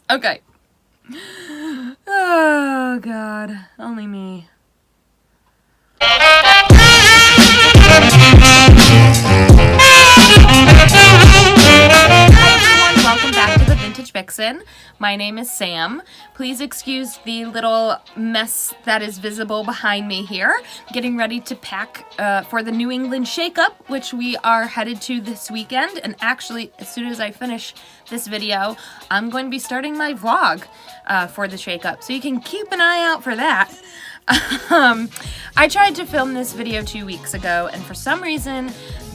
Okay. Oh, God. Only me. Hi everyone, welcome back to the Vintage Vixen. My name is Sam. Please excuse the little mess that is visible behind me here. Getting ready to pack for the New England Shake-Up, which we are headed to this weekend. And actually, as soon as I finish this video, I'm going to be starting my vlog for the Shake-Up. So you can keep an eye out for that. I tried to film this video 2 weeks ago, and for some reason,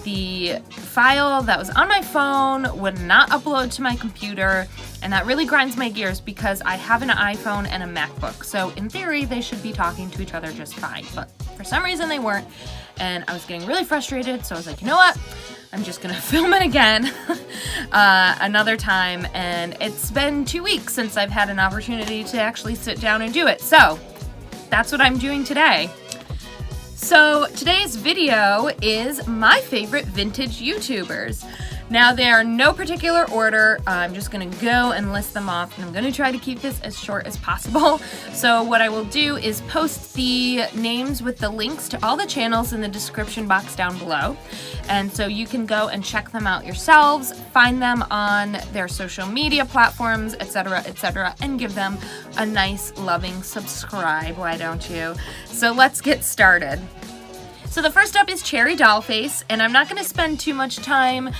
the file that was on my phone would not upload to my computer, and that really grinds my gears because I have an iPhone and a MacBook. So in theory, they should be talking to each other just fine, but for some reason they weren't, and I was getting really frustrated, so I was like, you know what? I'm just gonna film it again another time, and it's been 2 weeks since I've had an opportunity to actually sit down and do it. So that's what I'm doing today. So today's video is my favorite vintage YouTubers. Now they are no particular order. I'm just gonna go and list them off, and I'm gonna try to keep this as short as possible. So what I will do is post the names with the links to all the channels in the description box down below. And so you can go and check them out yourselves, find them on their social media platforms, etc., and give them a nice, loving subscribe, why don't you? So let's get started. So the first up is Dollface, and I'm not going to spend too much time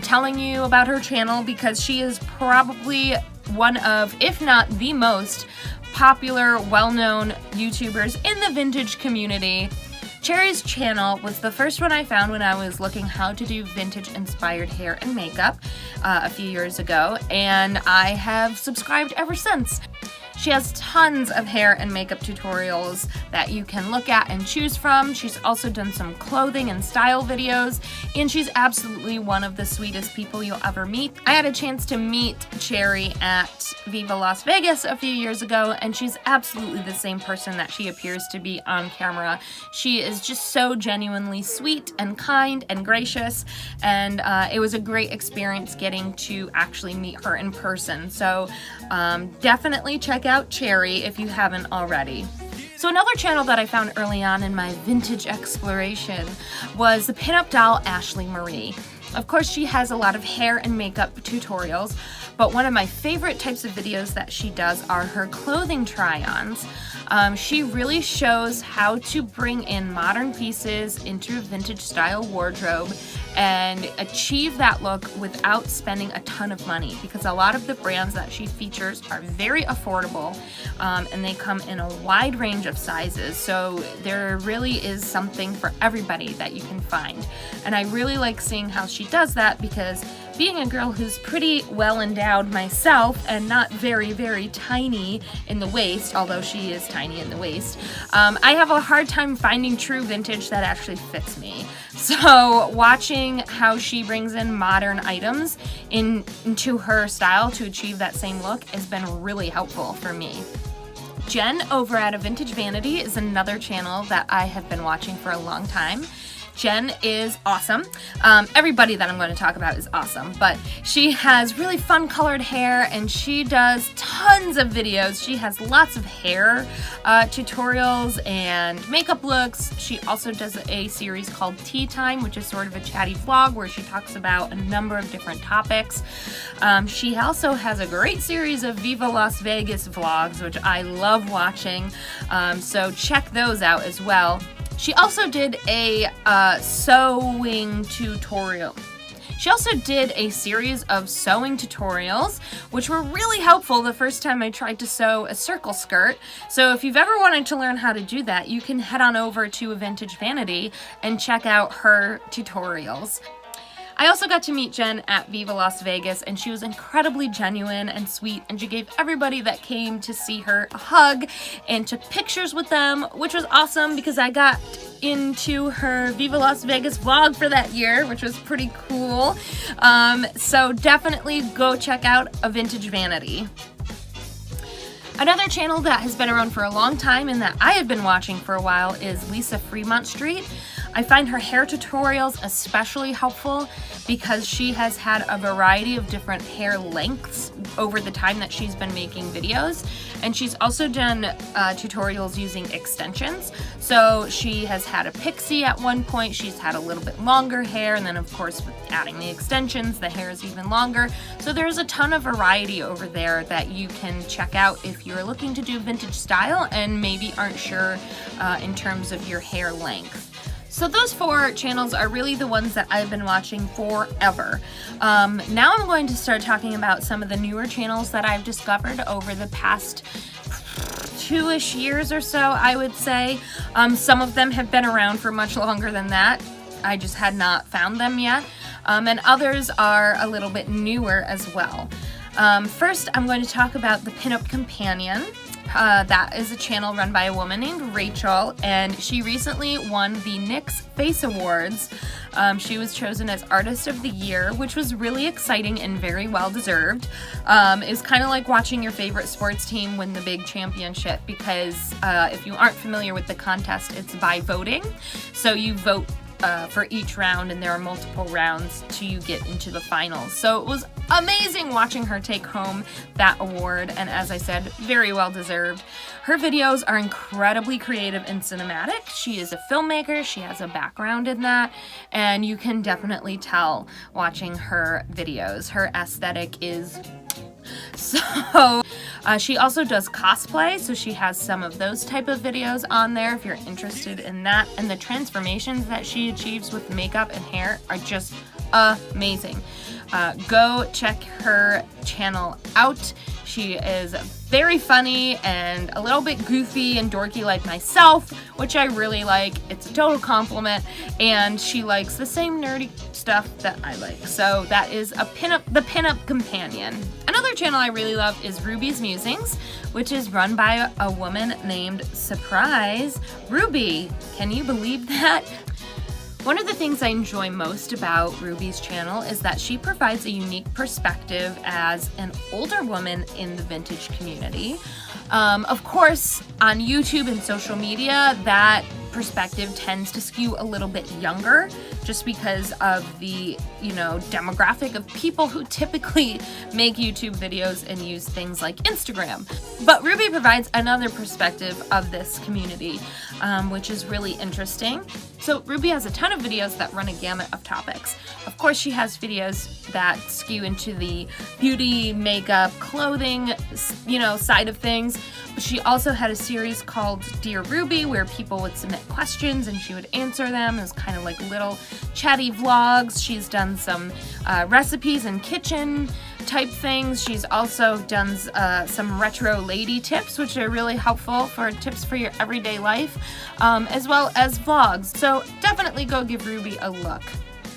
telling you about her channel because she is probably one of, if not the most popular, well-known YouTubers in the vintage community. Cherry's channel was the first one I found when I was looking how to do vintage-inspired hair and makeup a few years ago, and I have subscribed ever since. She has tons of hair and makeup tutorials that you can look at and choose from. She's also done some clothing and style videos, and she's absolutely one of the sweetest people you'll ever meet. I had a chance to meet Cherry at Viva Las Vegas a few years ago, and she's absolutely the same person that she appears to be on camera. She is just so genuinely sweet and kind and gracious, and it was a great experience getting to actually meet her in person. So definitely check out Cherry if you haven't already. So another channel that I found early on in my vintage exploration was the pinup doll Ashley Marie. Of course, she has a lot of hair and makeup tutorials, but one of my favorite types of videos that she does are her clothing try-ons. She really shows how to bring in modern pieces into a vintage style wardrobe and achieve that look without spending a ton of money, because a lot of the brands that she features are very affordable, and they come in a wide range of sizes, so there really is something for everybody that you can find. And I really like seeing how she does that, because being a girl who's pretty well endowed myself and not very, very tiny in the waist, although she is tiny in the waist, I have a hard time finding true vintage that actually fits me. So watching how she brings in modern items into her style to achieve that same look has been really helpful for me. Jen over at Vintage Vanity is another channel that I have been watching for a long time. Jen is awesome. Everybody that I'm going to talk about is awesome, but she has really fun colored hair, and she does tons of videos. She has lots of hair tutorials and makeup looks. She also does a series called Tea Time, which is sort of a chatty vlog where she talks about a number of different topics. She also has a great series of Viva Las Vegas vlogs, which I love watching, so check those out as well. She also did a sewing tutorial. She also did a series of sewing tutorials, which were really helpful the first time I tried to sew a circle skirt. So if you've ever wanted to learn how to do that, you can head on over to Vintage Vanity and check out her tutorials. I also got to meet Jen at Viva Las Vegas, and she was incredibly genuine and sweet, and she gave everybody that came to see her a hug and took pictures with them, which was awesome because I got into her Viva Las Vegas vlog for that year, which was pretty cool. So definitely go check out a Vintage Vanity. Another channel that has been around for a long time and that I have been watching for a while is Lisa Fremont Street. I find her hair tutorials especially helpful because she has had a variety of different hair lengths over the time that she's been making videos. And she's also done tutorials using extensions. So she has had a pixie at one point, she's had a little bit longer hair, and then of course with adding the extensions, the hair is even longer. So there's a ton of variety over there that you can check out if you're looking to do vintage style and maybe aren't sure in terms of your hair length. So those 4 channels are really the ones that I've been watching forever. Now I'm going to start talking about some of the newer channels that I've discovered over the past 2-ish years or so, I would say. Some of them have been around for much longer than that. I just had not found them yet. And others are a little bit newer as well. First, I'm going to talk about the Pinup Companion. That is a channel run by a woman named Rachel, and she recently won the NYX Face Awards. She was chosen as Artist of the Year, which was really exciting and very well deserved. It's kind of like watching your favorite sports team win the big championship because if you aren't familiar with the contest, it's by voting. So you vote for each round, and there are multiple rounds till you get into the finals. So it was amazing watching her take home that award, and as I said, very well deserved. Her videos are incredibly creative and cinematic. She is a filmmaker, she has a background in that, and you can definitely tell watching her videos. Her aesthetic is so she also does cosplay, so she has some of those type of videos on there if you're interested in that, and the transformations that she achieves with makeup and hair are just amazing. Go check her channel out. She is very funny and a little bit goofy and dorky like myself, which I really like. It's a total compliment, and she likes the same nerdy stuff that I like. So that is the Pinup Companion. Another channel I really love is Ruby's Musings, which is run by a woman named Surprise Ruby. Can you believe that? One of the things I enjoy most about Ruby's channel is that she provides a unique perspective as an older woman in the vintage community. Of course, on YouTube and social media, that perspective tends to skew a little bit younger just because of the, demographic of people who typically make YouTube videos and use things like Instagram. But Ruby provides another perspective of this community, which is really interesting. So Ruby has a ton of videos that run a gamut of topics. Of course, she has videos that skew into the beauty, makeup, clothing, side of things. But she also had a series called Dear Ruby, where people would submit questions and she would answer them. It was kind of like little chatty vlogs. She's done some recipes and kitchen type things. She's also done some retro lady tips, which are really helpful for tips for your everyday life, as well as vlogs. So definitely go give Ruby a look.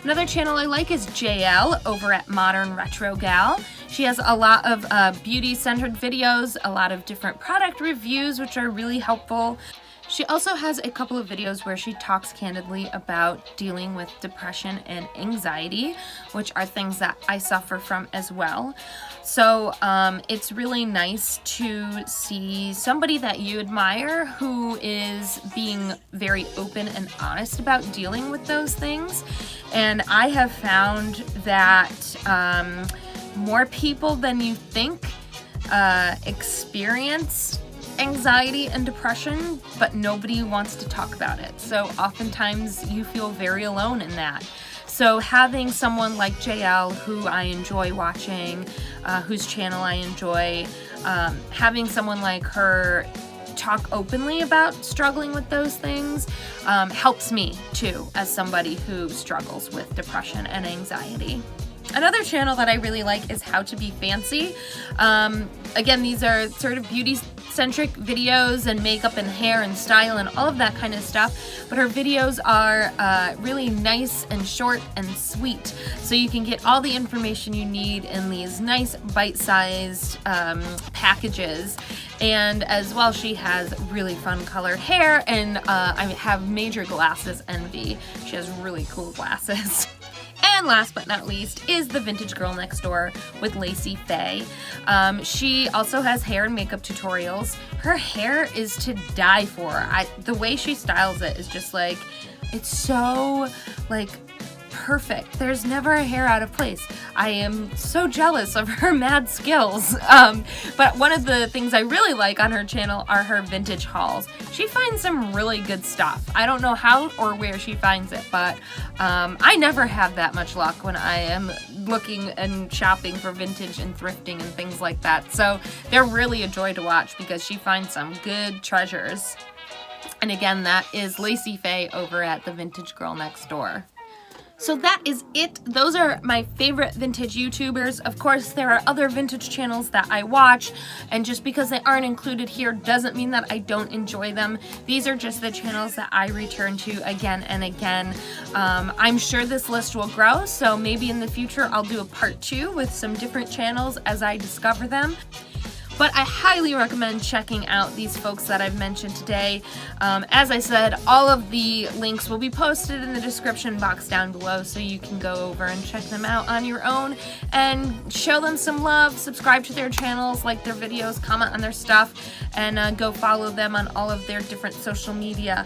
Another channel I like is JL over at Modern Retro Gal. She has a lot of beauty-centered videos, a lot of different product reviews, which are really helpful. She also has a couple of videos where she talks candidly about dealing with depression and anxiety, which are things that I suffer from as well. So it's really nice to see somebody that you admire who is being very open and honest about dealing with those things. And I have found that more people than you think experience anxiety and depression, but nobody wants to talk about it. So oftentimes you feel very alone in that. So having someone like JL, who I enjoy watching, whose channel I enjoy, having someone like her talk openly about struggling with those things helps me too, as somebody who struggles with depression and anxiety. Another channel that I really like is How to Be Fancy. Again, these are sort of beauty-centric videos and makeup and hair and style and all of that kind of stuff, but her videos are really nice and short and sweet, so you can get all the information you need in these nice bite-sized packages. And as well, she has really fun colored hair, and I have major glasses envy. She has really cool glasses. And last but not least is the Vintage Girl Next Door with Lacey Faye. She also has hair and makeup tutorials. Her hair is to die for. The way she styles it is just like It's so, like, perfect. There's never a hair out of place. I am so jealous of her mad skills. But one of the things I really like on her channel are her vintage hauls. She finds some really good stuff. I don't know how or where she finds it, but I never have that much luck when I am looking and shopping for vintage and thrifting and things like that. So they're really a joy to watch because she finds some good treasures. And again, that is Lacey Faye over at the Vintage Girl Next Door. So that is it. Those are my favorite vintage YouTubers. Of course, there are other vintage channels that I watch, and just because they aren't included here doesn't mean that I don't enjoy them. These are just the channels that I return to again and again. I'm sure this list will grow, so maybe in the future I'll do a part 2 with some different channels as I discover them. But I highly recommend checking out these folks that I've mentioned today. As I said, all of the links will be posted in the description box down below, so you can go over and check them out on your own and show them some love, subscribe to their channels, like their videos, comment on their stuff, and go follow them on all of their different social media.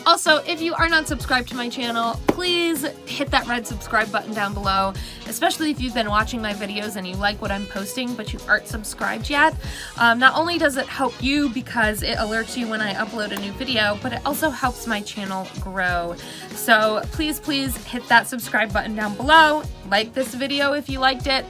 Also, if you are not subscribed to my channel, please hit that red subscribe button down below, especially if you've been watching my videos and you like what I'm posting but you aren't subscribed yet. Not only does it help you because it alerts you when I upload a new video, but it also helps my channel grow. So please hit that subscribe button down below, like this video if you liked it,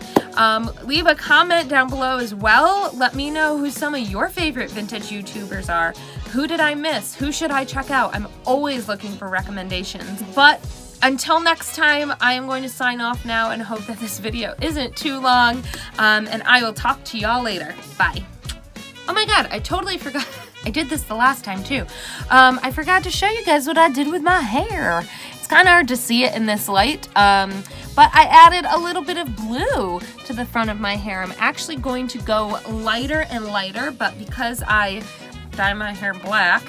leave a comment down below as well. Let me know who some of your favorite vintage YouTubers are. Who did I miss? Who should I check out? I'm always looking for recommendations. But until next time, I am going to sign off now and hope that this video isn't too long. And I will talk to y'all later. Bye. Oh my god, I totally forgot. I did this the last time too. I forgot to show you guys what I did with my hair. It's kind of hard to see it in this light, but I added a little bit of blue to the front of my hair. I'm actually going to go lighter and lighter, but because I dye my hair black,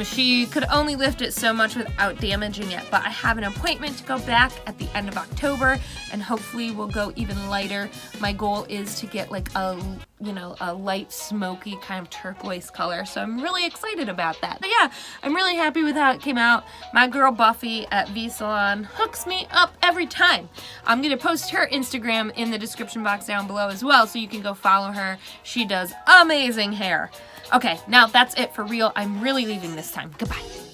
she could only lift it so much without damaging it, but I have an appointment to go back at the end of October, and hopefully we'll go even lighter. My goal is to get like a, you know, a light smoky kind of turquoise color, so I'm really excited about that. But yeah, I'm really happy with how it came out. My girl Buffy at V Salon hooks me up every time. I'm gonna post her Instagram in the description box down below as well, so you can go follow her. She does amazing hair. Okay, now that's it for real. I'm really leaving this time. Goodbye.